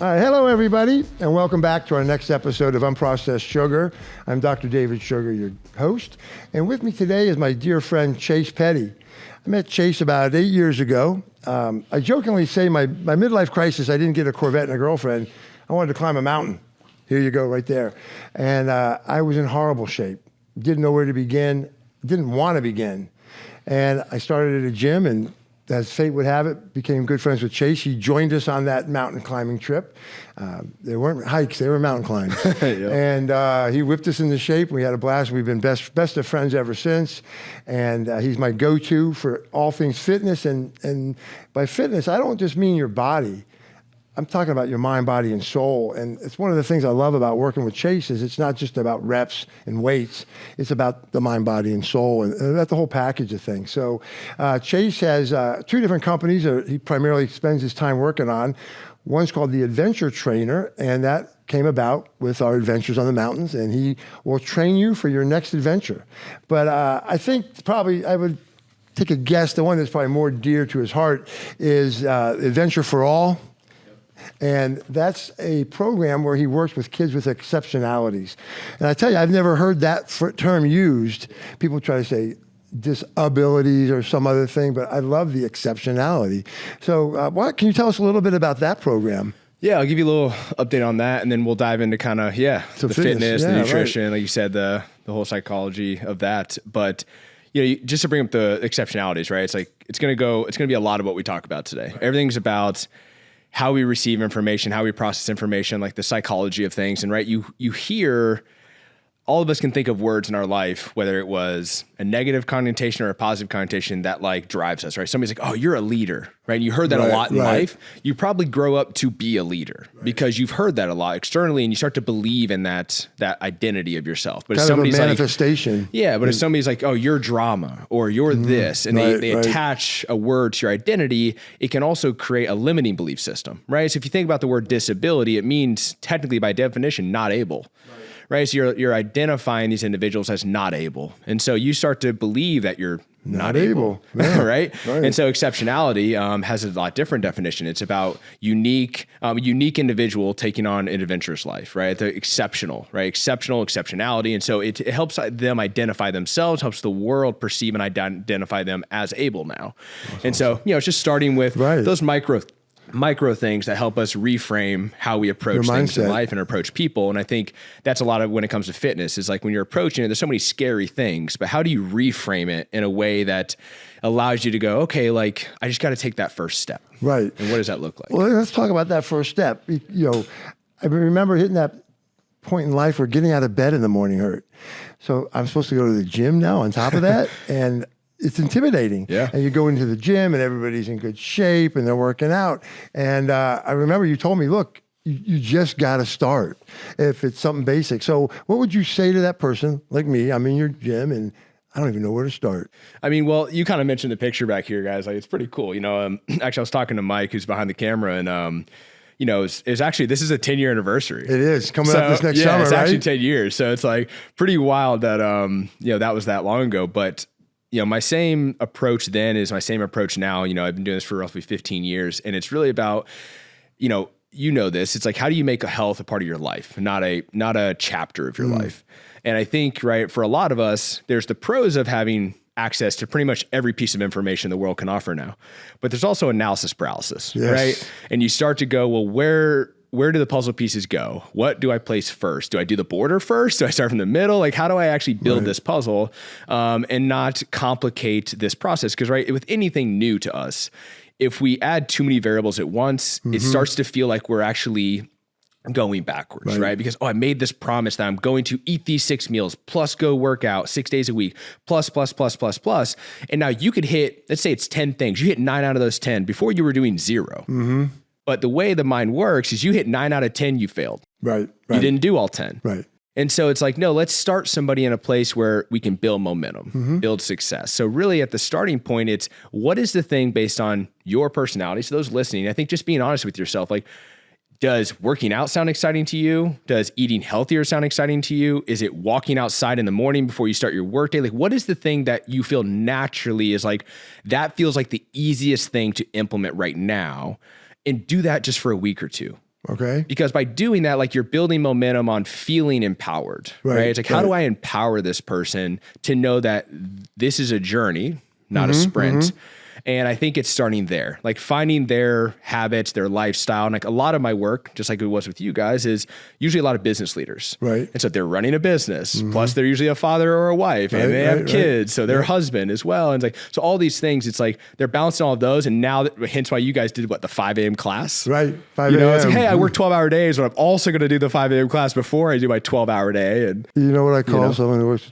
All right, hello everybody, and welcome back to our next episode of UnProcessed Sugar. I'm Dr. David Sugar, your host, and with me today is my dear friend Chase Pettey. I met Chase about 8 years ago. I jokingly say my midlife crisis, I didn't get a Corvette and a girlfriend. I wanted to climb a mountain. Here you go, right there. And I was in horrible shape. Didn't know where to begin, didn't want to begin. And I started at a gym, and as fate would have it, became good friends with Chase. He joined us on that mountain climbing trip. They weren't hikes, they were mountain climbs. Yep. And he whipped us into shape. We had a blast. We've been best of friends ever since. And he's my go-to for all things fitness. And by fitness, I don't just mean your body. I'm talking about your mind, body, and soul. And it's one of the things I love about working with Chase is it's not just about reps and weights. It's about the mind, body, and soul, and that's the whole package of things. So Chase has two different companies he primarily spends his time working on. One's called the Adventure Trainer, and that came about with our adventures on the mountains, and he will train you for your next adventure. But I think probably I would take a guess, the one that's probably more dear to his heart is Adventure for All. And that's a program where he works with kids with exceptionalities. And I tell you, I've never heard that term used. People try to say disabilities or some other thing, but I love the exceptionality. So can you tell us a little bit about that program? Yeah, I'll give you a little update on that, and then we'll dive into kind of, the fitness, the nutrition, right. Like you said, the whole psychology of that. But just to bring up the exceptionalities, right? It's like it's going to be a lot of what we talk about today. Right. Everything's about how we receive information, how we process information, like the psychology of things. And right, you hear, all of us can think of words in our life, whether it was a negative connotation or a positive connotation that like drives us, right? Somebody's like, oh, you're a leader, right? And you heard that a lot in life. You probably grow up to be a leader because you've heard that a lot externally, and you start to believe in that identity of yourself. But kind if somebody's of a manifestation. Like, yeah, but if somebody's like, oh, you're drama or you're this, and they attach a word to your identity, it can also create a limiting belief system, right? So if you think about the word disability, it means technically by definition, not able. Right. So you're identifying these individuals as not able. And so you start to believe that you're not able. Yeah. right? And so exceptionality has a lot different definition. It's about unique individual taking on an adventurous life, right? The exceptional, right? Exceptionality. And so it helps them identify themselves, helps the world perceive and identify them as able now. That's and awesome. So, it's just starting with those micro things that help us reframe how we approach things in life and approach people. And I think that's a lot of when it comes to fitness is like when you're approaching it, there's so many scary things, but how do you reframe it in a way that allows you to go, okay, like I just got to take that first step. Right. And what does that look like? Well, let's talk about that first step. I remember hitting that point in life where getting out of bed in the morning hurt. So I'm supposed to go to the gym now on top of that. And it's intimidating. Yeah. And you go into the gym and everybody's in good shape and they're working out. And I remember you told me, look, you just got to start if it's something basic. So what would you say to that person like me? I'm in your gym and I don't even know where to start. I mean, well, you kind of mentioned the picture back here, guys. Like, it's pretty cool. Actually, I was talking to Mike, who's behind the camera, and it's actually, this is a 10-year anniversary. It is coming up this next summer, it's right? actually 10 years. So it's like pretty wild that, that was that long ago. But my same approach then is my same approach now. I've been doing this for roughly 15 years, and it's really about, this. It's like, how do you make health a part of your life, not a chapter of your life? And I think, right, for a lot of us, there's the pros of having access to pretty much every piece of information the world can offer now, but there's also analysis paralysis, right? And you start to go, well, where do the puzzle pieces go? What do I place first? Do I do the border first? Do I start from the middle? Like, how do I actually build this puzzle and not complicate this process? Because, right, with anything new to us, if we add too many variables at once, it starts to feel like we're actually going backwards, right? Because, I made this promise that I'm going to eat these 6 meals, plus go work out 6 days a week, plus. And now you could hit, let's say it's 10 things. You hit 9 out of those 10 before you were doing 0. But the way the mind works is you hit 9 out of 10, you failed. Right. You didn't do all 10. Right. And so it's like, no, let's start somebody in a place where we can build momentum, build success. So really at the starting point, it's what is the thing based on your personality? So those listening, I think just being honest with yourself, like, does working out sound exciting to you? Does eating healthier sound exciting to you? Is it walking outside in the morning before you start your workday? Like, what is the thing that you feel naturally is like, that feels like the easiest thing to implement right now? And do that just for a week or two. Okay. Because by doing that, like you're building momentum on feeling empowered, right? It's like, how do I empower this person to know that this is a journey, not a sprint? And I think it's starting there, like finding their habits, their lifestyle. And like a lot of my work, just like it was with you guys, is usually a lot of business leaders. Right. And so they're running a business, plus they're usually a father or a wife, and they have kids. So they're a husband as well. And it's like, so all these things, it's like they're balancing all of those. And now hence why you guys did the 5 a.m. class. Right. 5 You know, a.m. it's like, hey, I work 12-hour days, but I'm also going to do the 5 a.m. class before I do my 12-hour day. And You know what I call someone who works,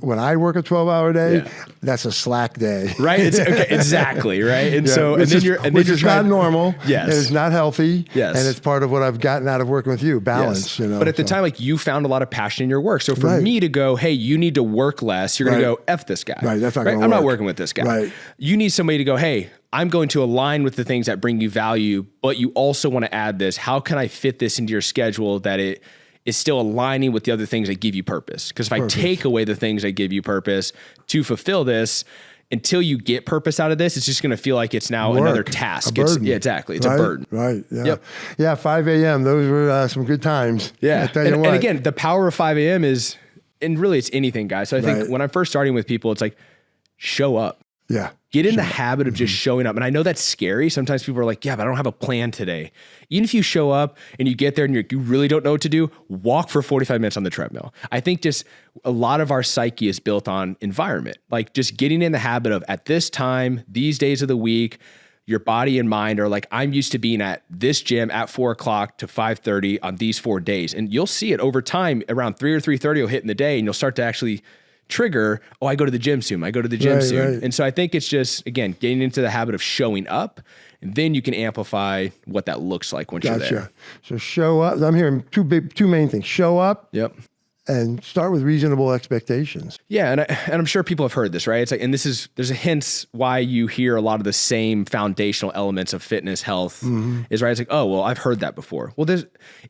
when I work a 12-hour day, that's a slack day. Right? It's okay, exactly, right? And so and then which is not normal. Yes. And it's not healthy. Yes. And it's part of what I've gotten out of working with you, balance, you know. But at the time, like you found a lot of passion in your work. So for me to go, hey, you need to work less, you're going to go, F this guy. Right, that's not gonna I'm not work. working with this guy. Right. You need somebody to go, hey, I'm going to align with the things that bring you value, but you also want to add this. How can I fit this into your schedule that it is still aligning with the other things that give you purpose? Because if I take away the things that give you purpose to fulfill this, until you get purpose out of this, it's just going to feel like it's now another task. Yeah, exactly. It's a burden. Right. Yeah. Yep. Yeah. 5 a.m. Those were some good times. Yeah. I tell you what. And again, the power of 5 a.m. is, and really it's anything, guys. So I think when I'm first starting with people, it's like, show up. Yeah. Get in the habit of just showing up. And I know that's scary. Sometimes people are like, yeah, but I don't have a plan today. Even if you show up and you get there and you really don't know what to do, walk for 45 minutes on the treadmill. I think just a lot of our psyche is built on environment, like just getting in the habit of at this time, these days of the week, your body and mind are like, I'm used to being at this gym at 4 o'clock to 5:30 on these 4 days. And you'll see it over time around 3 or 3:30 you'll hit in the day and you'll start to actually trigger, I go to the gym soon. I go to the gym soon. Right. And so I think it's just, again, getting into the habit of showing up, and then you can amplify what that looks like once you're there. So show up. I'm hearing two main things. Show up. Yep. And start with reasonable expectations. Yeah, and I'm sure people have heard this, right? It's like, and there's a hint why you hear a lot of the same foundational elements of fitness, health, is right. It's like, oh, well, I've heard that before. Well,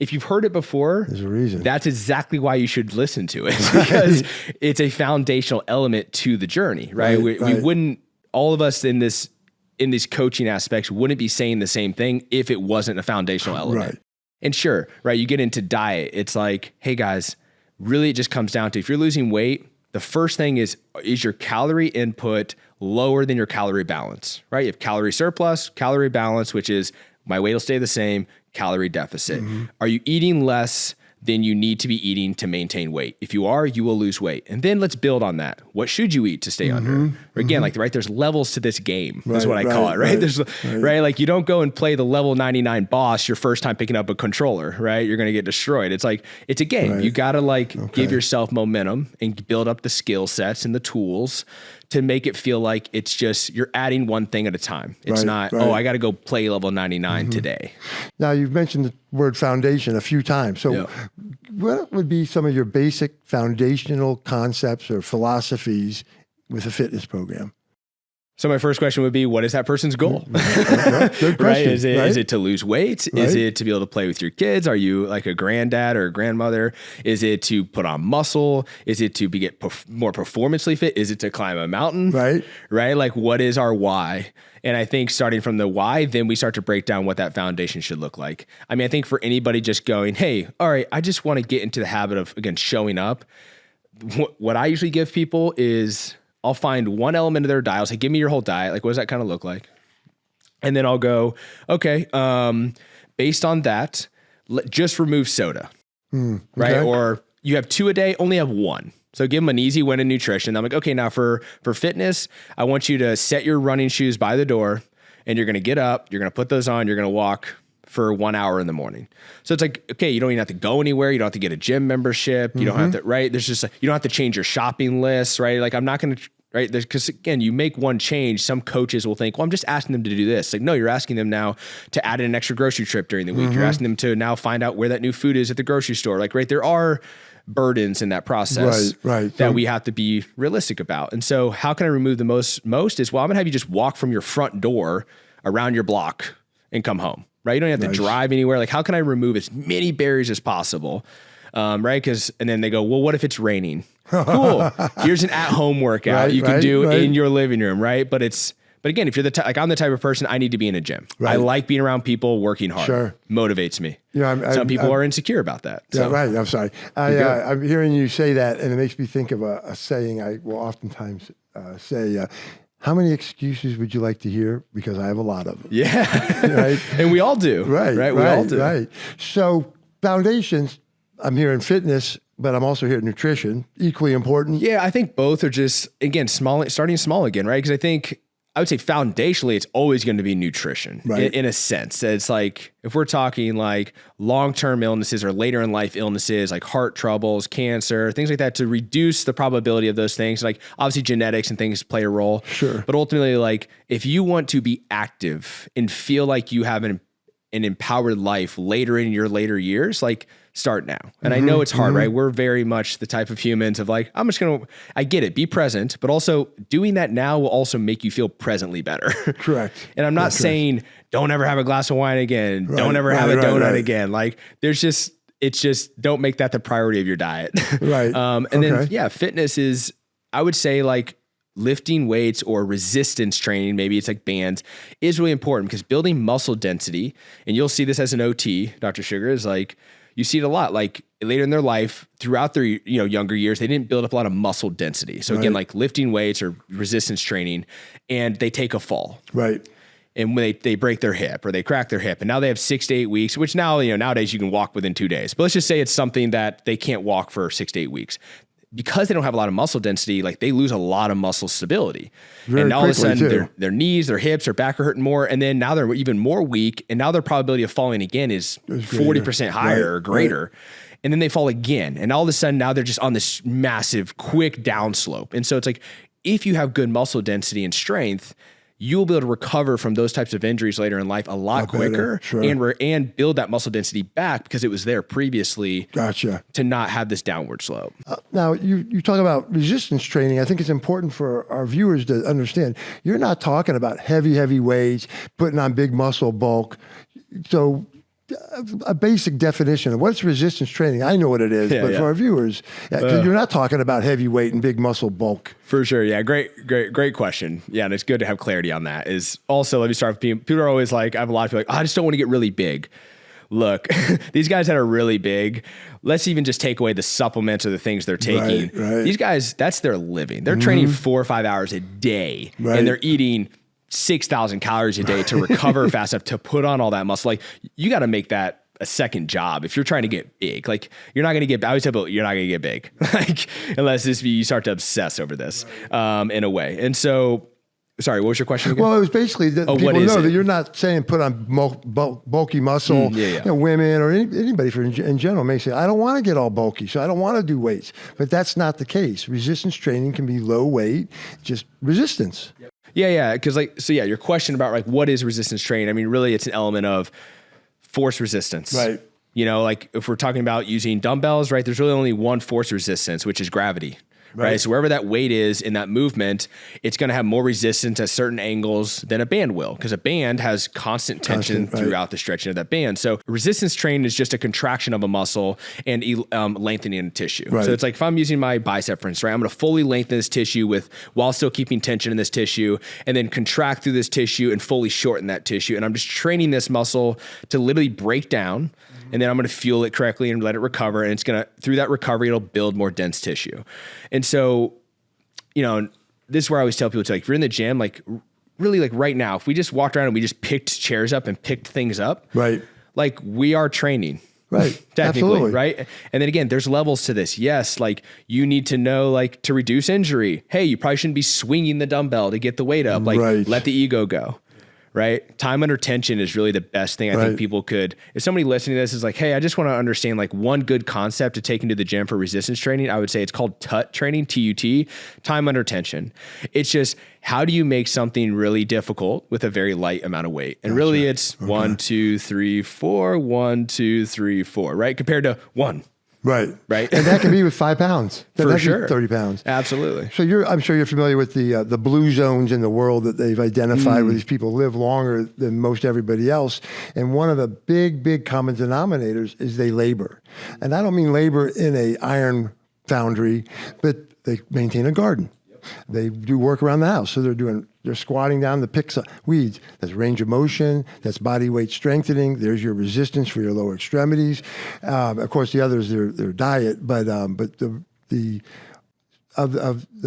if you've heard it before, there's a reason. That's exactly why you should listen to it, because it's a foundational element to the journey, right? We wouldn't, all of us in these coaching aspects wouldn't be saying the same thing if it wasn't a foundational element. Right. And sure, right, you get into diet, it's like, hey guys, really, it just comes down to, if you're losing weight, the first thing is your calorie input lower than your calorie balance, right? You have calorie surplus, calorie balance, which is my weight will stay the same, calorie deficit. Are you eating less than you need to be eating to maintain weight? If you are, you will lose weight. And then let's build on that. What should you eat to stay under? Again, like, right, there's levels to this game, is what I call it, right? There's right, like you don't go and play the level 99 boss your first time picking up a controller, right? You're going to get destroyed. It's like, it's a game. You got to give yourself momentum and build up the skill sets and the tools to make it feel like it's just, you're adding one thing at a time. It's not, I got to go play level 99 today. Now, you've mentioned the word foundation a few times. So what would be some of your basic foundational concepts or philosophies with a fitness program? So my first question would be, what is that person's goal? Good question. Right? Is it to lose weight? Right. Is it to be able to play with your kids? Are you like a granddad or a grandmother? Is it to put on muscle? Is it to get more performancely fit? Is it to climb a mountain? Right. Right? Like, what is our why? And I think starting from the why, then we start to break down what that foundation should look like. I mean, I think for anybody just going, hey, all right, I just want to get into the habit of, again, showing up. What I usually give people is, I'll find one element of their diet. I'll say, give me your whole diet. Like, what does that kind of look like? And then I'll go, okay, based on that, just remove soda, right? Or you have 2 a day, only have 1. So give them an easy win in nutrition. I'm like, okay, now for fitness, I want you to set your running shoes by the door, and you're going to get up, you're going to put those on, you're going to walk for 1 hour in the morning. So it's like, okay, you don't even have to go anywhere. You don't have to get a gym membership. You don't have to, right? There's just, you don't have to change your shopping list, right? Like, I'm not going to, right? Because again, you make one change. Some coaches will think, well, I'm just asking them to do this. Like, no, you're asking them now to add in an extra grocery trip during the week. You're asking them to now find out where that new food is at the grocery store. Like, right, there are burdens in that process that we have to be realistic about. And so how can I remove the most is, well, I'm gonna have you just walk from your front door around your block and come home, right? You don't have to drive anywhere. Like, how can I remove as many barriers as possible? Right? And then they go, well, what if it's raining? Cool. Here's an at-home workout you can do in your living room, right? But But again, if you're like I'm the type of person, I need to be in a gym. Right. I like being around people working hard. Sure. Motivates me. Yeah, Some people are insecure about that. Yeah, So. right. I'm sorry. I'm hearing you say that, and it makes me think of a saying I will oftentimes say. How many excuses would you like to hear? Because I have a lot of them. Yeah. Right. And we all do. Right. Right. We all do. Right. So foundations, I'm hearing fitness, but I'm also hearing nutrition, equally important. Yeah. I think both are just, again, starting small again, right? Because I think I would say foundationally, it's always going to be nutrition in a sense. It's like, if we're talking like long-term illnesses or later in life illnesses, like heart troubles, cancer, things like that, to reduce the probability of those things, like obviously genetics and things play a role. Sure. But ultimately, like if you want to be active and feel like you have an empowered life later in your later years, like start now. And I know it's hard, right? We're very much the type of humans of like, I get it, be present, but also doing that now will also make you feel presently better. Correct. And I'm not saying don't ever have a glass of wine again. Right, Don't ever have a donut again. Like it's just don't make that the priority of your diet. Right. Then fitness is, I would say like lifting weights or resistance training, maybe it's like bands, is really important because building muscle density, and you'll see this as an OT, Dr. Sugar, is like, you see it a lot, like later in their life, throughout their younger years, they didn't build up a lot of muscle density. So again, like lifting weights or resistance training, and they take a fall. Right. And when they break their hip or they crack their hip, and now they have 6 to 8 weeks, which now, nowadays you can walk within 2 days. But let's just say it's something that they can't walk for 6 to 8 weeks. Because they don't have a lot of muscle density, like they lose a lot of muscle stability. And all of a sudden their knees, their hips, their back are hurting more. And then now they're even more weak. And now their probability of falling again is 40% higher or greater. Right. And then they fall again. And all of a sudden now they're just on this massive, quick downslope. And so it's like, if you have good muscle density and strength, you'll be able to recover from those types of injuries later in life a lot quicker, and build that muscle density back because it was there previously. Gotcha. To not have this downward slope. Now, you talk about resistance training. I think it's important for our viewers to understand. You're not talking about heavy weights, putting on big muscle bulk. So a basic definition of what's resistance training. I know what it is, but for our viewers, you're not talking about heavy weight and big muscle bulk. For sure. Yeah. Great question. Yeah. And it's good to have clarity on that. Is also, let me start with people are always like, I have a lot of people like, I just don't want to get really big. Look, these guys that are really big, let's even just take away the supplements or the things they're taking. Right. These guys, that's their living. They're training 4 or 5 hours a day, and they're eating 6,000 calories a day to recover fast enough to put on all that muscle. Like you got to make that a second job if you're trying to get big. Like you're not going to get, I always tell people, you're not going to get big, like unless you start to obsess over this in a way. And so, sorry, what was your question again? Well, it was basically that people know that you're not saying put on bulky muscle. Women or anybody in general may say, I don't want to get all bulky, so I don't want to do weights. But that's not the case. Resistance training can be low weight, just resistance. Yeah. Because your question about like what is resistance training? I mean, really, it's an element of force resistance. Right. Like if we're talking about using dumbbells, right? There's really only one force resistance, which is gravity. Right. So wherever that weight is in that movement, it's going to have more resistance at certain angles than a band will, because a band has constant tension throughout the stretching of that band. So resistance training is just a contraction of a muscle and lengthening a tissue. Right. So it's like if I'm using my bicep, for instance, right, I'm going to fully lengthen this tissue while still keeping tension in this tissue, and then contract through this tissue and fully shorten that tissue. And I'm just training this muscle to literally break down. And then I'm going to fuel it correctly and let it recover. And it's going to, through that recovery, it'll build more dense tissue. And so, this is where I always tell people to, like, if you're in the gym, like really like right now, if we just walked around and we just picked chairs up and picked things up, right, like we are training. Right. Technically, absolutely. Right. And then again, there's levels to this. Yes. Like you need to know, like to reduce injury. Hey, you probably shouldn't be swinging the dumbbell to get the weight up. Like let the ego go. Right. Time under tension is really the best thing I think people could, if somebody listening to this is like, hey, I just want to understand like one good concept to take into the gym for resistance training, I would say it's called TUT training, TUT, time under tension. It's just, how do you make something really difficult with a very light amount of weight? And really it's 1, 2, 3, 4, 1, 2, 3, 4, right? Compared to 1. Right. And that can be with 5 pounds. For sure. 30 pounds. Absolutely. So I'm sure you're familiar with the blue zones in the world that they've identified where these people live longer than most everybody else. And one of the big common denominators is they labor. And I don't mean labor in a iron foundry, but they maintain a garden. they do work around the house. So they're squatting down to pick some weeds. That's range of motion. That's body weight strengthening. There's your resistance for your lower extremities. Of course, the others, their diet, but the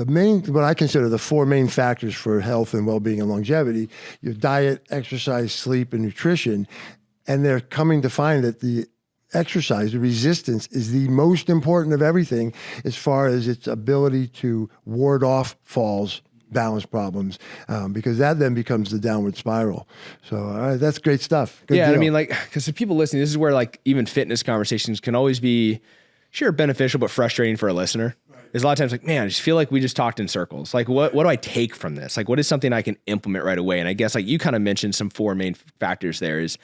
main, what I consider the four main factors for health and well-being and longevity, your diet, exercise, sleep, and nutrition. And they're coming to find that the exercise, the resistance, is the most important of everything as far as its ability to ward off falls, balance problems, because that then becomes the downward spiral. So that's great stuff. Good yeah, deal. I mean, like, because if people listening, this is where like even fitness conversations can always be, sure, beneficial, but frustrating for a listener. There's a lot of times like, man, I just feel like we just talked in circles. Like, what do I take from this? Like, what is something I can implement right away? And I guess like you kind of mentioned some four main factors there is,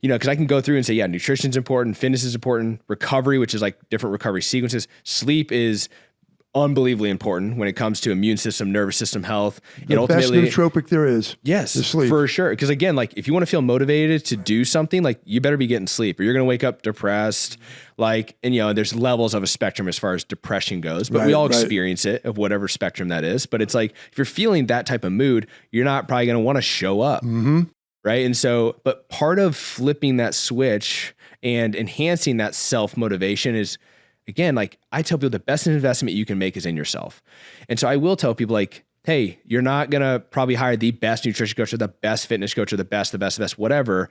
because I can go through and say, yeah, nutrition's important, fitness is important, recovery, which is like different recovery sequences. Sleep is unbelievably important when it comes to immune system, nervous system health. The best nootropic there is. Yes, sleep. For sure. Because again, like if you want to feel motivated to do something, like you better be getting sleep or you're going to wake up depressed. Like, and there's levels of a spectrum as far as depression goes, but we all experience it of whatever spectrum that is. But it's like, if you're feeling that type of mood, you're not probably going to want to show up. Mm-hmm. Right. And so, but part of flipping that switch and enhancing that self-motivation is, again, like I tell people the best investment you can make is in yourself. And so I will tell people like, hey, you're not going to probably hire the best nutrition coach or the best fitness coach or the best, whatever,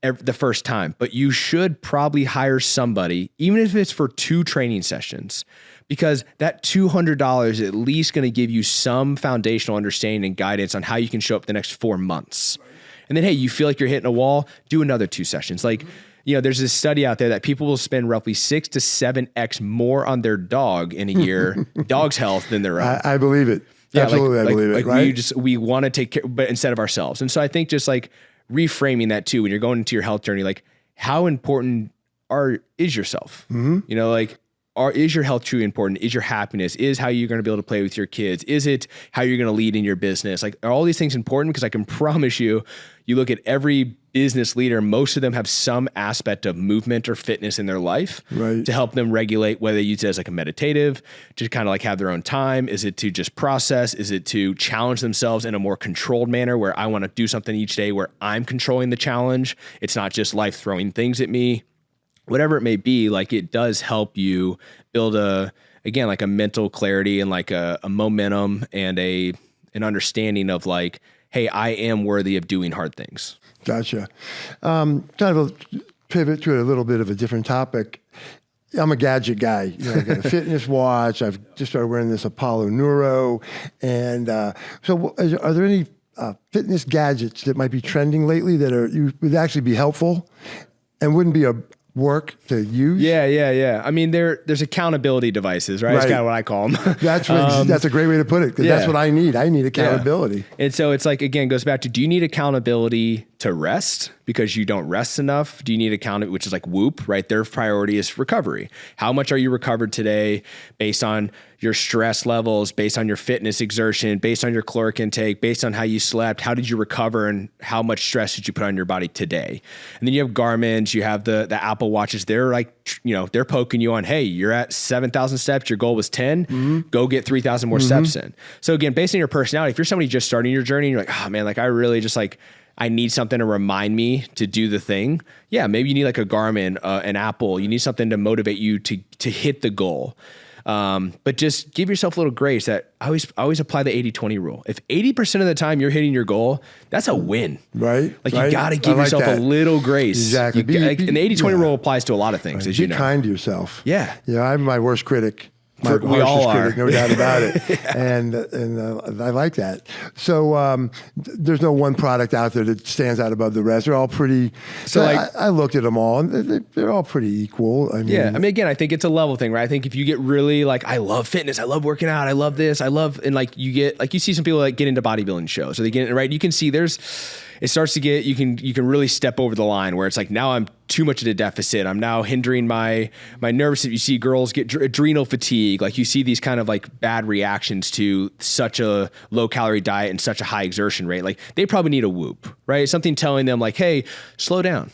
the first time, but you should probably hire somebody, even if it's for 2 training sessions, because that $200 is at least going to give you some foundational understanding and guidance on how you can show up the next 4 months. And then, hey, you feel like you're hitting a wall, do another 2 sessions. Like, there's this study out there that people will spend roughly 6 to 7x more on their dog in a year, dog's health, than their own. I believe it. Yeah, absolutely, I believe it. Right? We want to take care, but instead of ourselves. And so I think just like reframing that too, when you're going into your health journey, like how important is yourself? Mm-hmm. Is your health truly important? Is your happiness? Is how you're going to be able to play with your kids? Is it how you're going to lead in your business? Like, are all these things important? Because I can promise you, you look at every business leader, most of them have some aspect of movement or fitness in their life to help them regulate, whether they use it as like a meditative, to kind of like have their own time. Is it to just process? Is it to challenge themselves in a more controlled manner where I want to do something each day where I'm controlling the challenge? It's not just life throwing things at me. Whatever it may be, like it does help you build like a mental clarity and like a momentum and an understanding of like, hey, I am worthy of doing hard things. Gotcha. Kind of a pivot to a little bit of a different topic. I'm a gadget guy. I got a fitness watch. I've just started wearing this Apollo Neuro. And so are there any fitness gadgets that might be trending lately that would actually be helpful and wouldn't be a work to use? Yeah. I mean, there's accountability devices, right? That's kind of what I call them. That's a great way to put it, because that's what I need. I need accountability. Yeah. And so it's like, again, goes back to, do you need accountability to rest because you don't rest enough? Do you need accountability, which is like Whoop, right? Their priority is recovery. How much are you recovered today based on your stress levels, based on your fitness exertion, based on your caloric intake, based on how you slept? How did you recover and how much stress did you put on your body today? And then you have Garmin's, you have the Apple Watches. They're like, they're poking you on, hey, you're at 7,000 steps. Your goal was 10, go get 3,000 more steps in. So again, based on your personality, if you're somebody just starting your journey and you're like, oh man, like I really just like, I need something to remind me to do the thing. Yeah, maybe you need like a Garmin, an Apple. You need something to motivate you to hit the goal. But just give yourself a little grace. That I always apply the 80-20 rule. If 80% of the time you're hitting your goal, that's a win. Right. Like you got to give yourself a little grace. Exactly. And the 80-20 rule applies to a lot of things, as you know. Be kind to yourself. Yeah. Yeah, I'm my worst critic. We all are. Critic, no doubt about it. And I like that. So there's no one product out there that stands out above the rest. They're all pretty. So I looked at them all, and they're all pretty equal. I mean, again, I think it's a level thing, right? I think if you get really like, I love fitness, I love working out, I love this, and like you get like you see some people like get into bodybuilding shows, or they get right. You can see it starts to get, you can really step over the line where it's like, now I'm too much at a deficit. I'm now hindering my nervous system. You see girls get adrenal fatigue. Like you see these kind of like bad reactions to such a low calorie diet and such a high exertion rate. Like they probably need a Whoop, right? Something telling them like, hey, slow down.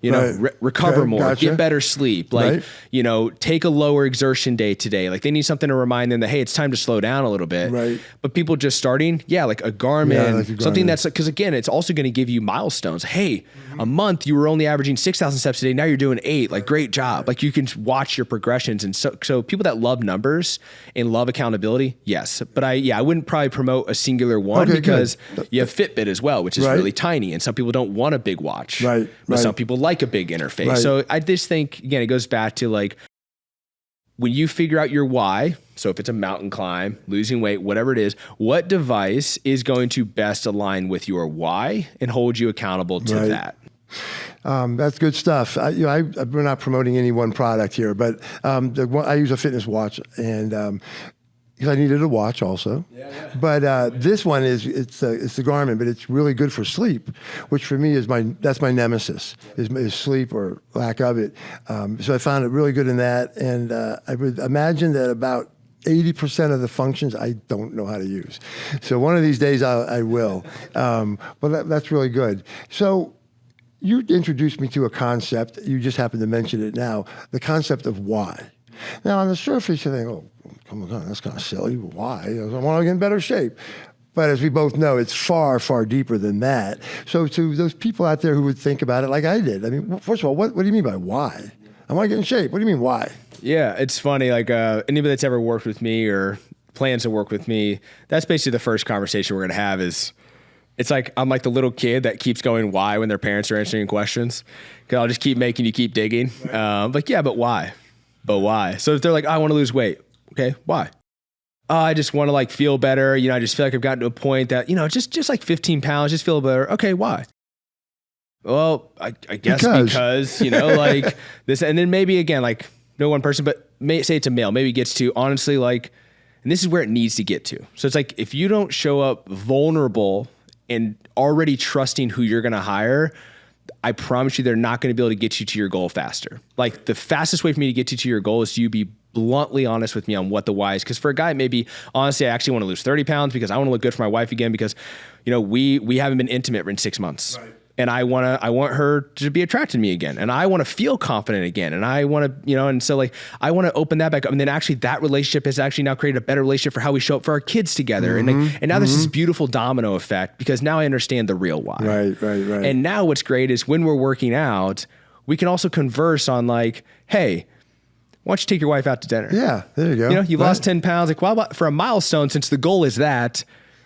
You know, Right. recover Okay, more, gotcha. get better sleep. Like, Right. you know, take a lower exertion day today. Like they need something to remind them that, hey, it's time to slow down a little bit. Right. But people just starting, like a Garmin, Yeah, like a something Garmin. that's because again, it's also going to give you milestones. Hey, a month you were only averaging 6,000 steps a day. Now you're doing 8. Like great job. Like you can watch your progressions. And so people that love numbers and love accountability, yes. But I wouldn't probably promote a singular one Okay, because good. you have Fitbit as well, which is Right. really tiny. And some people don't want a big watch. Right, But right. some people like a big interface. Right. So I just think, again, it goes back to like, when you figure out your why, so if it's a mountain climb, losing weight, whatever it is, what device is going to best align with your why and hold you accountable to Right. that? That's good stuff. We're not promoting any one product here, but I use a fitness watch, and because I needed a watch also. But this one it's the Garmin, but it's really good for sleep, which for me that's my nemesis is sleep or lack of it. So I found it really good in that, and I would imagine that about 80% of the functions I don't know how to use. So one of these days I will. But that's really good. So you introduced me to a concept. You just happened to mention it now. The concept of why. Now on the surface you think, oh, come on, that's kind of silly. Why? I want to get in better shape. But as we both know, it's far, far deeper than that. So to those people out there who would think about it like I did, I mean, first of all, what do you mean by why? I want to get in shape. What do you mean why? Yeah, it's funny. Like anybody that's ever worked with me or plans to work with me, that's basically the first conversation we're going to have is, it's like I'm like the little kid that keeps going why when their parents are answering questions. Because I'll just keep making you keep digging. Like, yeah, but why? But why? So if they're like, I want to lose weight. Okay, why? I just want to like feel better. You know, I just feel like I've gotten to a point that, you know, just like 15 pounds, just feel better. Okay, why? Well, I guess because, you know, like this, and then maybe again, like no one person, but say it's a male, maybe gets to honestly like, and this is where it needs to get to. So it's like, if you don't show up vulnerable and already trusting who you're going to hire, I promise you they're not going to be able to get you to your goal faster. Like the fastest way for me to get you to your goal is you be bluntly honest with me on what the why is. Because for a guy, maybe honestly, I actually want to lose 30 pounds because I want to look good for my wife again because, you know, we haven't been intimate in 6 months. Right. And I want her to be attracted to me again. And I want to feel confident again. And I want to, you know, and so like, I want to open that back up. And then actually that relationship has actually now created a better relationship for how we show up for our kids together. And now there's this beautiful domino effect because now I understand the real why. Right. And now what's great is when we're working out, we can also converse on like, hey, why don't you take your wife out to dinner? Yeah, there you go. You know, you've lost 10 pounds. Like, well, about for a milestone, since the goal is that,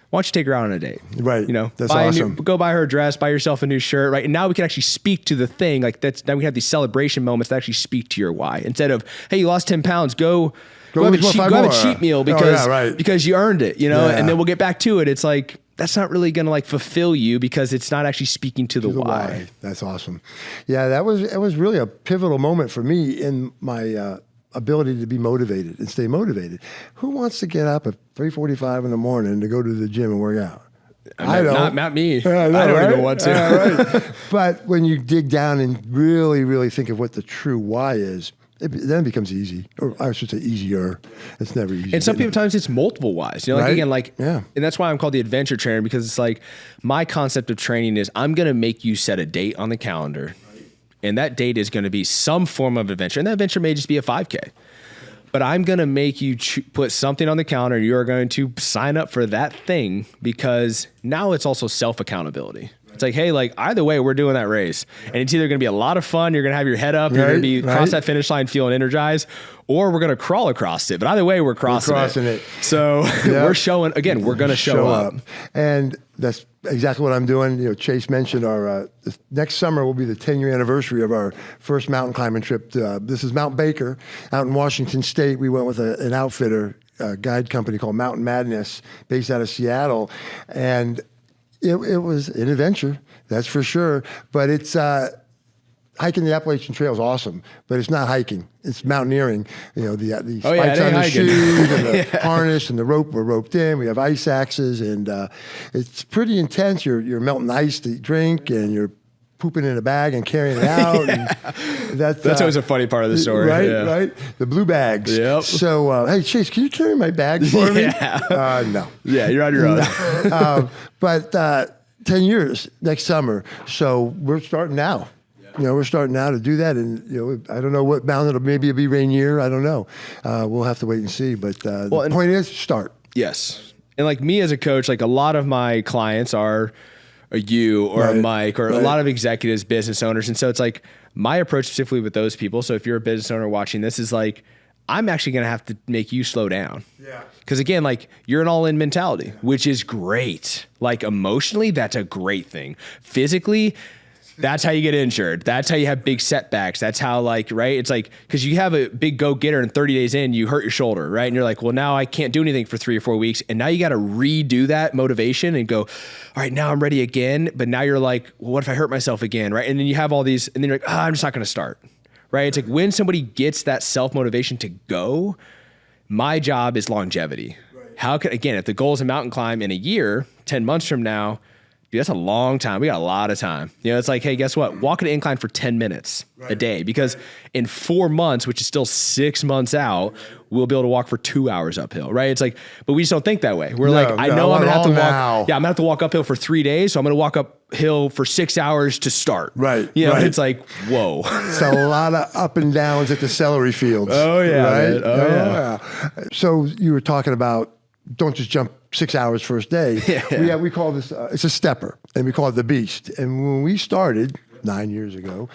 why don't you take her out on a date? Right. You know, That's awesome. Go buy her a dress, buy yourself a new shirt, right? And now we can actually speak to the thing. Like now we have these celebration moments that actually speak to your why. Instead of, hey, you lost 10 pounds, go have a cheat meal because you earned it, you know, and then we'll get back to it. It's like, that's not really going to like fulfill you because it's not actually speaking to the why. That's awesome. Yeah, it was really a pivotal moment for me in my ability to be motivated and stay motivated. Who wants to get up at 3:45 in the morning to go to the gym and work out? I don't. Not me. I don't even want to. Right. But when you dig down and really, really think of what the true why is, then it becomes easy, or I should say easier. It's never easy. And sometimes it's multiple whys. You know, like again, like, yeah. And that's why I'm called the adventure trainer, because it's like my concept of training is I'm going to make you set a date on the calendar. And that date is going to be some form of adventure. And that adventure may just be a 5K. But I'm going to make you put something on the calendar. You are going to sign up for that thing because now it's also self-accountability. It's like, hey, like either way, we're doing that race. And it's either going to be a lot of fun. You're going to have your head up. You're going to be cross that finish line feeling energized. Or we're going to crawl across it. But either way, we're crossing it. So we're showing, again, we're going to show up. And that's exactly what I'm doing. You know, Chase mentioned our next summer will be the 10-year anniversary of our first mountain climbing trip. This is Mount Baker out in Washington State. We went with an outfitter, a guide company called Mountain Madness, based out of Seattle. And it was an adventure, that's for sure. But it's hiking the Appalachian Trail is awesome, but it's not hiking. It's mountaineering. You know, the spikes on the shoes and the harness and the rope. We're roped in. We have ice axes, and it's pretty intense. You're melting ice to drink, and you're pooping in a bag and carrying it out. And that's always a funny part of the story. Right? The blue bags. Yep. So, hey, Chase, can you carry my bag for me? No. Yeah, you're on your own. But 10 years next summer. So we're starting now. we're starting now to do that. And, I don't know what bound maybe it'll be Rainier. I don't know. We'll have to wait and see. But the point is start. Yes. And like me as a coach, like a lot of my clients are you or a Mike or a lot of executives, business owners. And so it's like my approach specifically with those people. So if you're a business owner watching this is like, I'm actually going to have to make you slow down. Yeah. Because again, like you're an all-in mentality, which is great. Like emotionally, that's a great thing. Physically, that's how you get injured. That's how you have big setbacks. That's how right? It's like, because you have a big go-getter and 30 days in, you hurt your shoulder, right? And you're like, well, now I can't do anything for 3 or 4 weeks. And now you got to redo that motivation and go, all right, now I'm ready again. But now you're like, well, what if I hurt myself again, right? And then you have all these, and then you're like, I'm just not going to start, right? It's like when somebody gets that self-motivation to go, my job is longevity. Right. How can, again, if the goal is a mountain climb in a year, 10 months from now, dude, that's a long time. We got a lot of time. It's like, hey, guess what? Walk an incline for 10 minutes a day because in 4 months, which is still 6 months out, we'll be able to walk for 2 hours uphill, right? It's like, but we just don't think that way. We're I know I'm gonna have to walk. Yeah, I'm gonna have to walk uphill for 3 days, so I'm gonna walk uphill for 6 hours to start. Right. It's like, whoa. It's a lot of up and downs at the celery fields. Oh yeah. Right? Man. Oh yeah. So you were talking about don't just jump 6 hours first day. Yeah. We call this, it's a stepper, and we call it the beast. And when we started 9 years ago,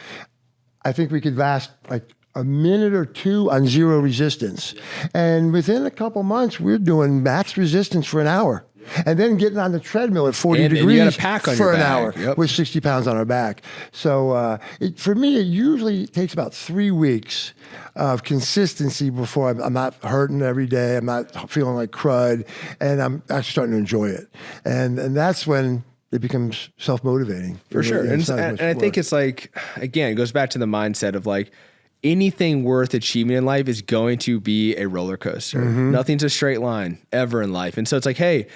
I think we could last like a minute or two on zero resistance. And within a couple months, we're doing max resistance for an hour. And then getting on the treadmill at 40 degrees you got a pack on for your an back. hour with 60 pounds on our back. So for me, it usually takes about 3 weeks of consistency before I'm not hurting every day. I'm not feeling like crud, and I'm actually starting to enjoy it. And that's when it becomes self-motivating. For sure. And I think it's like, again, it goes back to the mindset of like, anything worth achieving in life is going to be a roller coaster. Mm-hmm. Nothing's a straight line ever in life. And so it's like, hey,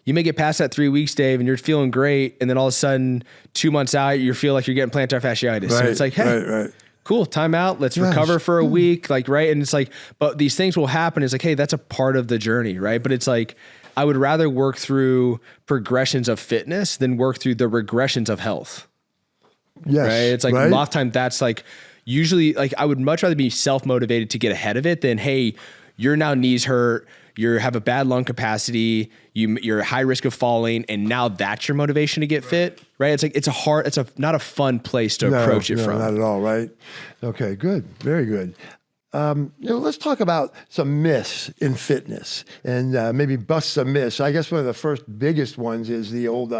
you may get past that 3 weeks, Dave, and you're feeling great. And then all of a sudden, 2 months out, you feel like you're getting plantar fasciitis. Right, and it's like, hey, cool, time out. Let's recover for a week. Right. And it's like, but these things will happen. It's like, hey, that's a part of the journey. Right. But it's like, I would rather work through progressions of fitness than work through the regressions of health. Yes. Right. It's like a lot of time that's like, usually like I would much rather be self-motivated to get ahead of it than, hey, your now knees hurt, you have a bad lung capacity, you're at high risk of falling, and now that's your motivation to get fit, right? It's like, it's not a fun place to approach it from. Not at all, right? Okay, good. Very good. Let's talk about some myths in fitness and maybe bust some myths. I guess one of the first biggest ones is the old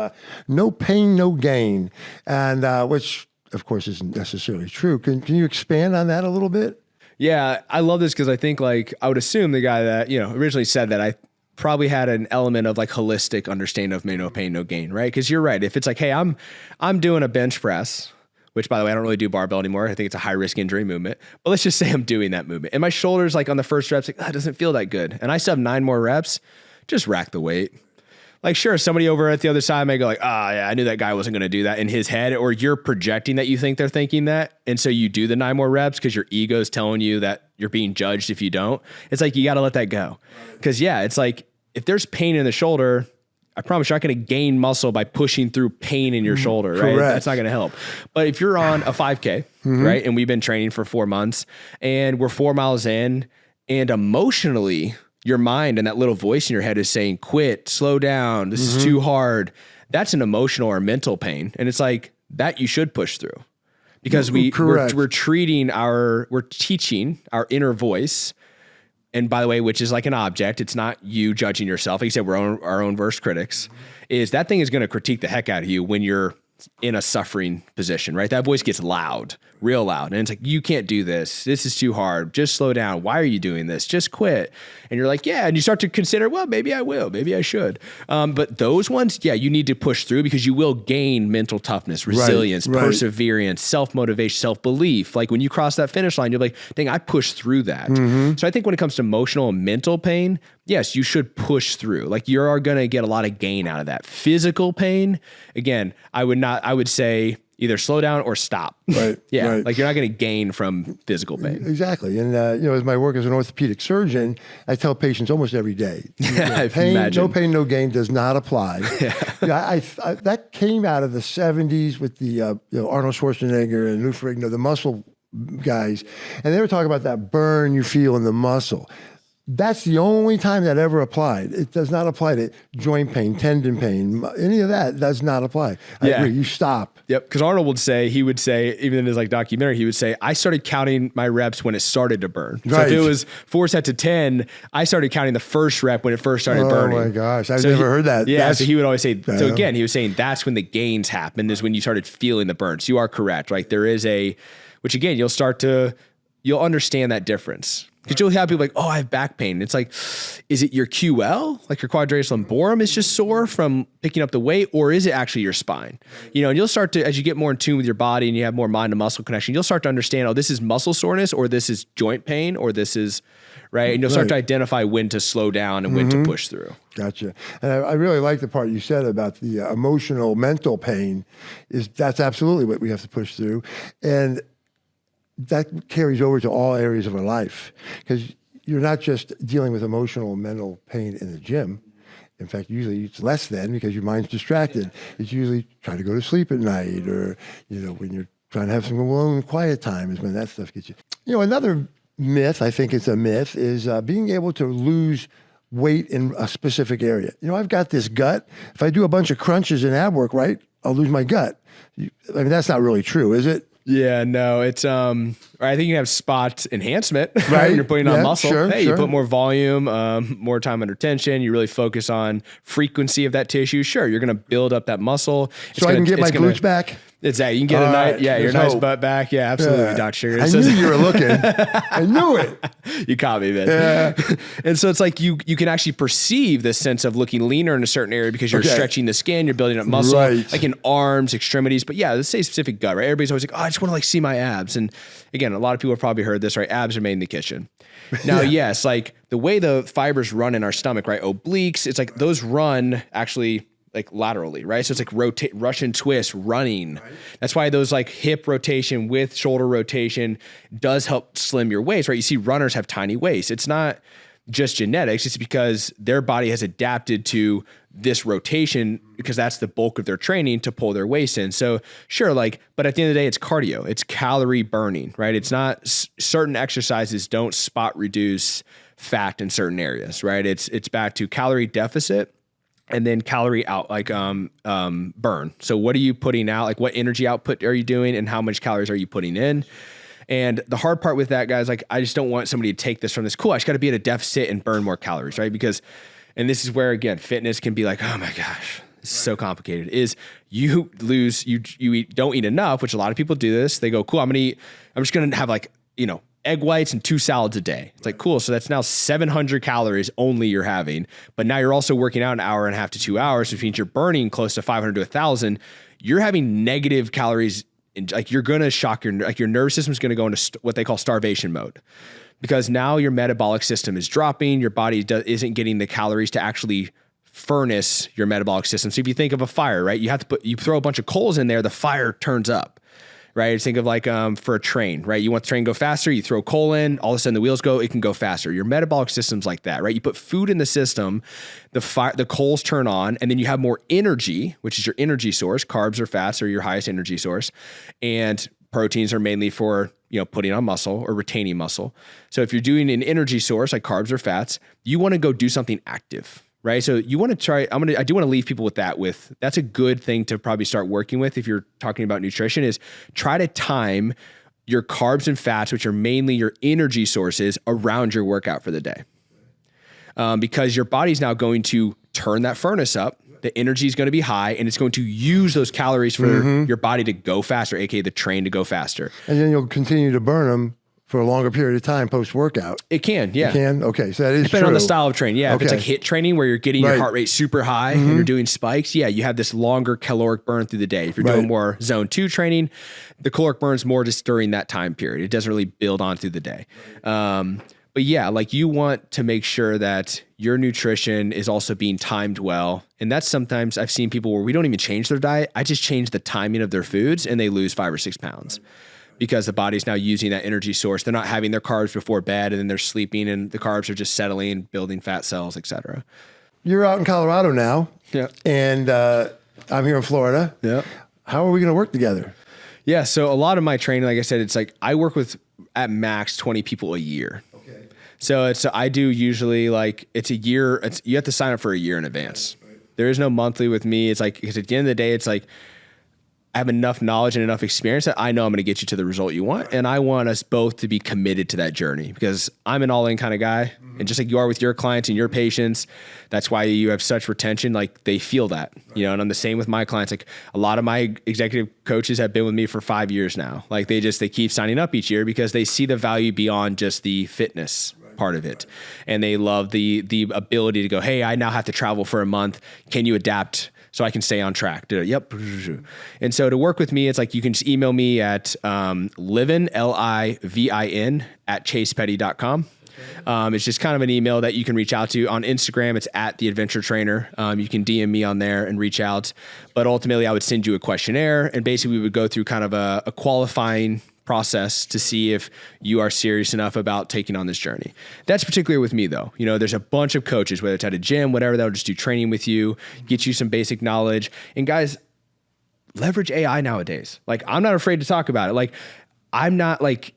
no pain, no gain, and which of course isn't necessarily true. Can you expand on that a little bit? Yeah, I love this because I think like I would assume the guy that originally said that I probably had an element of like holistic understanding of no pain, no gain, right? Because you're right. If it's like, hey, I'm doing a bench press, which by the way, I don't really do barbell anymore. I think it's a high risk injury movement. But let's just say I'm doing that movement. And my shoulders like on the first reps, like, it doesn't feel that good. And I still have 9 more reps, just rack the weight. Like, sure, somebody over at the other side may go like, yeah, I knew that guy wasn't going to do that in his head, or you're projecting that you think they're thinking that. And so you do the 9 more reps because your ego is telling you that you're being judged if you don't. It's like, you got to let that go. Because yeah, it's like, if there's pain in the shoulder, I promise you're not going to gain muscle by pushing through pain in your shoulder, right? Correct. That's not going to help. But if you're on a 5K, right, and we've been training for 4 months and we're 4 miles in, and emotionally, your mind and that little voice in your head is saying, quit, slow down, this is too hard. That's an emotional or mental pain. And it's like, that you should push through. Because we're teaching our inner voice. And by the way, which is like an object, it's not you judging yourself. Like you said, we're our own worst critics. Is that thing is going to critique the heck out of you when you're in a suffering position, right? That voice gets loud, real loud. And it's like, you can't do this. This is too hard. Just slow down. Why are you doing this? Just quit. And you're like, yeah. And you start to consider, well, maybe I will, maybe I should. But those ones, yeah, you need to push through because you will gain mental toughness, resilience, perseverance, self-motivation, self-belief. Like when you cross that finish line, you're like, dang, I pushed through that. So I think when it comes to emotional and mental pain, yes, you should push through. Like you are going to get a lot of gain out of that. Physical pain, again, I would say either slow down or stop. Right. Yeah. Right. Like you're not going to gain from physical pain. Exactly. And, as my work as an orthopedic surgeon, I tell patients almost every day, I pain, imagine. no pain, no gain does not apply. I that came out of the 70s with the Arnold Schwarzenegger and Lou Ferrigno, the muscle guys. And they were talking about that burn you feel in the muscle. That's the only time that ever applied. It does not apply to joint pain, tendon pain, any of that does not apply. I agree. You stop. Yep. Because Arnold would say, even in his like documentary, he would say, I started counting my reps when it started to burn. So if it was 4 sets of 10, I started counting the first rep when it first started burning. Oh my gosh. I've never heard that. Yeah. So he would always say, so again, he was saying that's when the gains happened, is when you started feeling the burns. You are correct. Right. There is which again, you'll understand that difference. Because you'll have people like, oh, I have back pain. It's like, is it your QL? Like your quadratus lumborum is just sore from picking up the weight, or is it actually your spine? And you'll start to, as you get more in tune with your body and you have more mind to muscle connection, you'll start to understand, oh, this is muscle soreness, or this is joint pain, or this is, right? And you'll start to identify when to slow down and when to push through. Gotcha. And I really like the part you said about the emotional, mental pain. That's absolutely what we have to push through. And that carries over to all areas of our life, because you're not just dealing with emotional and mental pain in the gym. In fact, usually it's less than, because your mind's distracted. It's usually trying to go to sleep at night, or, when you're trying to have some alone quiet time is when that stuff gets you. Another myth, I think it's a myth, is being able to lose weight in a specific area. I've got this gut. If I do a bunch of crunches in ab work, right, I'll lose my gut. That's not really true, is it? Yeah, no, it's I think you have spot enhancement, right? When you're putting on muscle. Sure. You put more volume, more time under tension. You really focus on frequency of that tissue. Sure, you're going to build up that muscle. I can get my glutes back? It's that. You can get your nice butt back. Yeah, absolutely, Dr. Sugar. I knew you were looking. I knew it. You caught me, man. Yeah. And so it's like you can actually perceive this sense of looking leaner in a certain area because you're stretching the skin, you're building up muscle, like in arms, extremities. But yeah, let's say specific gut, right? Everybody's always like, oh, I just want to see my abs. And again, a lot of people have probably heard this, right? Abs are made in the kitchen. Now, yes, like the way the fibers run in our stomach, right? Obliques, it's like those run actually like laterally, right? So it's like Russian twist running. Right. That's why those like hip rotation with shoulder rotation does help slim your waist, right? You see runners have tiny waists. It's not just genetics. It's because their body has adapted to this rotation because that's the bulk of their training to pull their waist in. So sure, but at the end of the day, it's cardio. It's calorie burning, right? It's not certain exercises don't spot reduce fat in certain areas, right? It's back to calorie deficit and then calorie out, burn. So what are you putting out? Like what energy output are you doing and how much calories are you putting in? And the hard part with that, guys, I just don't want somebody to take this from this, cool, I just got to be at a deficit and burn more calories, right? And this is where, again, fitness can be like, oh my gosh, this is so complicated, is you don't eat enough, which a lot of people do this. They go, cool, I'm just going to have egg whites and 2 salads a day. It's like, cool. So that's now 700 calories only you're having, but now you're also working out an hour and a half to 2 hours, which means you're burning close to 500 to 1,000. You're having negative calories. You're going to shock your nervous system is going to go into what they call starvation mode, because now your metabolic system is dropping. Your body isn't getting the calories to actually furnace your metabolic system. So if you think of a fire, right, you throw a bunch of coals in there, the fire turns up. Right. Just think of for a train, right? You want the train to go faster, you throw coal in, all of a sudden the wheels go, it can go faster. Your metabolic system's like that, right? You put food in the system, the coals turn on, and then you have more energy, which is your energy source. Carbs or fats are your highest energy source. And proteins are mainly for, putting on muscle or retaining muscle. So if you're doing an energy source like carbs or fats, you want to go do something active. Right. So you want to try, I do want to leave people with that's a good thing to probably start working with if you're talking about nutrition, is try to time your carbs and fats, which are mainly your energy sources, around your workout for the day. Because your body's now going to turn that furnace up. The energy is going to be high and it's going to use those calories for your body to go faster, aka the train to go faster. And then you'll continue to burn them for a longer period of time post-workout. It can, yeah. It can? Okay, so that is Depending on the style of training, yeah. If it's like HIIT training where you're getting your heart rate super high and you're doing spikes, yeah, you have this longer caloric burn through the day. If you're doing more zone 2 training, the caloric burn's more just during that time period. It doesn't really build on through the day. But But yeah, like you want to make sure that your nutrition is also being timed well. And that's sometimes I've seen people where we don't even change their diet. I just change the timing of their foods and they lose 5 or 6 pounds because the body's now using that energy source. They're not having their carbs before bed and then they're sleeping and the carbs are just settling, building fat cells, et cetera. You're out in Colorado now. Yeah. And I'm here in Florida. Yeah. How are we going to work together? Yeah. So a lot of my training, like I said, it's like I work with at max 20 people a year. Okay. So I do usually like, it's a year, you have to sign up for a year in advance. Right. There is no monthly with me. It's like, because at the end of the day, it's like, I have enough knowledge and enough experience that I know I'm going to get you to the result you want. And I want us both to be committed to that journey because I'm an all-in kind of guy. And just like you are with your clients and your patients, that's why you have such retention. Like they feel that, you know, and I'm the same with my clients. Like a lot of my executive coaches have been with me for 5 years now. Like they keep signing up each year because they see the value beyond just the fitness part of it. And they love the ability to go, hey, I now have to travel for a month. Can you adapt so I can stay on track? Yep. And so to work with me, it's like you can just email me at livin, Livin, at chasepetty.com. It's just kind of an email that you can reach out to. On Instagram, it's at The Adventure Trainer. You can DM me on there and reach out. But ultimately, I would send you a questionnaire, and basically we would go through kind of a qualifying process to see if you are serious enough about taking on this journey. That's particularly with me though. You know, there's a bunch of coaches, whether it's at a gym, whatever, that'll just do training with you, get you some basic knowledge. And guys, leverage AI nowadays. Like I'm not afraid to talk about it. Like I'm not like,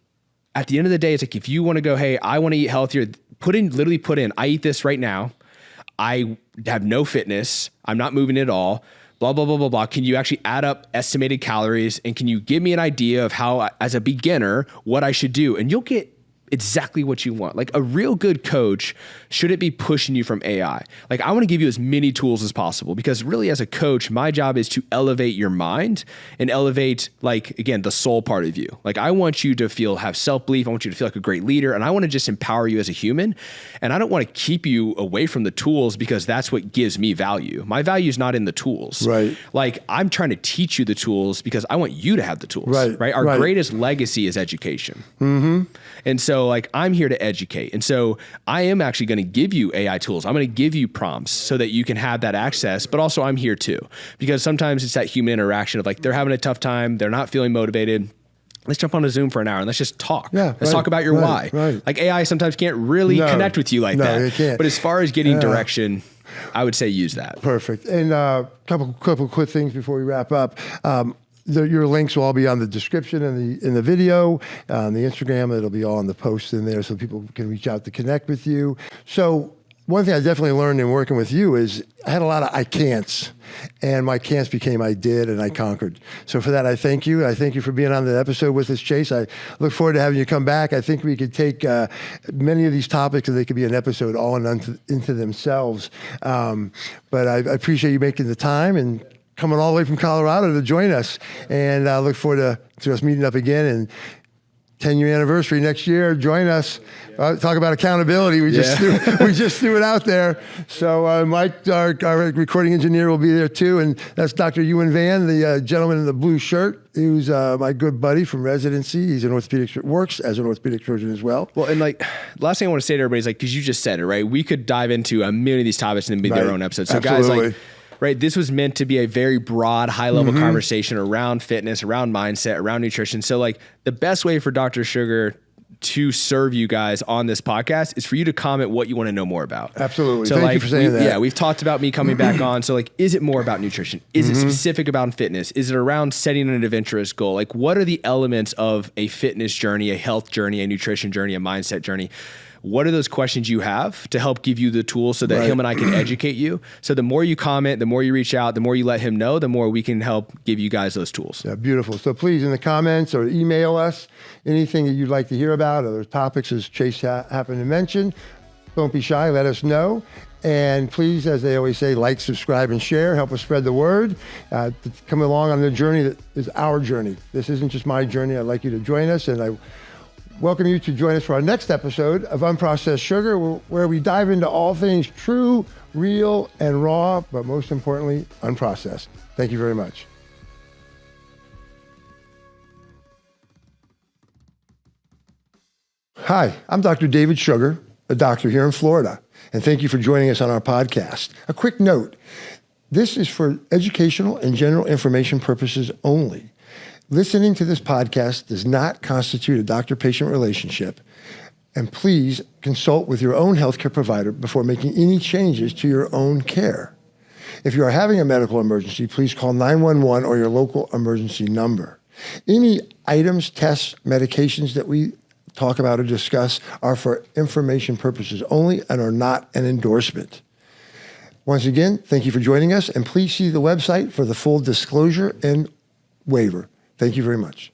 at the end of the day, it's like, if you want to go, hey, I want to eat healthier, literally put in, I eat this right now. I have no fitness. I'm not moving at all. Blah, blah, blah, blah, blah. Can you actually add up estimated calories? And can you give me an idea of how, as a beginner, what I should do? And you'll get exactly what you want. Like a real good coach shouldn't be pushing you from AI. Like I want to give you as many tools as possible because really as a coach, my job is to elevate your mind and elevate, like, again, the soul part of you. Like I want you to have self-belief. I want you to feel like a great leader. And I want to just empower you as a human. And I don't want to keep you away from the tools because that's what gives me value. My value is not in the tools. Right. Like I'm trying to teach you the tools because I want you to have the tools. Right. Our greatest legacy is education. Mm-hmm. And so like I'm here to educate. And so I am actually going to give you AI tools. I'm going to give you prompts so that you can have that access, but also I'm here too, because sometimes it's that human interaction of like, they're having a tough time. They're not feeling motivated. Let's jump on a Zoom for an hour and let's just talk. Yeah, let's talk about your why. Right. Like AI sometimes can't really connect with you like that. No, it can't. But as far as getting direction, I would say use that. Perfect. And a couple quick things before we wrap up. Your links will all be on the description in the video, on the Instagram. It'll be all on the post in there so people can reach out to connect with you. So one thing I definitely learned in working with you is I had a lot of I can'ts, and my can'ts became I did and I conquered. So for that, I thank you. I thank you for being on the episode with us, Chase. I look forward to having you come back. I think we could take many of these topics and they could be an episode all into themselves. But I appreciate you making the time and coming all the way from Colorado to join us. And I look forward to us meeting up again and 10-year anniversary next year. Join us. Talk about accountability. We just threw it out there. So Mike, our recording engineer, will be there too. And that's Dr. Ewan Van, the gentleman in the blue shirt, who's my good buddy from residency. He's an orthopedic, works as an orthopedic surgeon as well. Well, and like, last thing I want to say to everybody is like, because you just said it, right? We could dive into a million of these topics and then be their own episode. So Absolutely. Guys, like, right, this was meant to be a very broad, high-level conversation around fitness, around mindset, around nutrition. So, like, the best way for Dr. Sugar to serve you guys on this podcast is for you to comment what you want to know more about. Absolutely. So, Thank you for saying that. Yeah, we've talked about me coming back on. So, like, is it more about nutrition? Is it specific about fitness? Is it around setting an adventurous goal? Like, what are the elements of a fitness journey, a health journey, a nutrition journey, a mindset journey? What are those questions you have to help give you the tools so that him and I can educate you? So the more you comment, the more you reach out, the more you let him know, the more we can help give you guys those tools. Yeah, beautiful. So please, in the comments or email us anything that you'd like to hear about, other topics as Chase happened to mention. Don't be shy. Let us know. And please, as they always say, like, subscribe, and share. Help us spread the word. To come along on the journey that is our journey. This isn't just my journey. I'd like you to join us, and I welcome you to join us for our next episode of UnProcessed Sugar, where we dive into all things true, real, and raw, but most importantly, unprocessed. Thank you very much. Hi, I'm Dr. David Sugar, a doctor here in Florida, and thank you for joining us on our podcast. A quick note, this is for educational and general information purposes only. Listening to this podcast does not constitute a doctor-patient relationship, and please consult with your own healthcare provider before making any changes to your own care. If you are having a medical emergency, please call 911 or your local emergency number. Any items, tests, medications that we talk about or discuss are for information purposes only and are not an endorsement. Once again, thank you for joining us, and please see the website for the full disclosure and waiver. Thank you very much.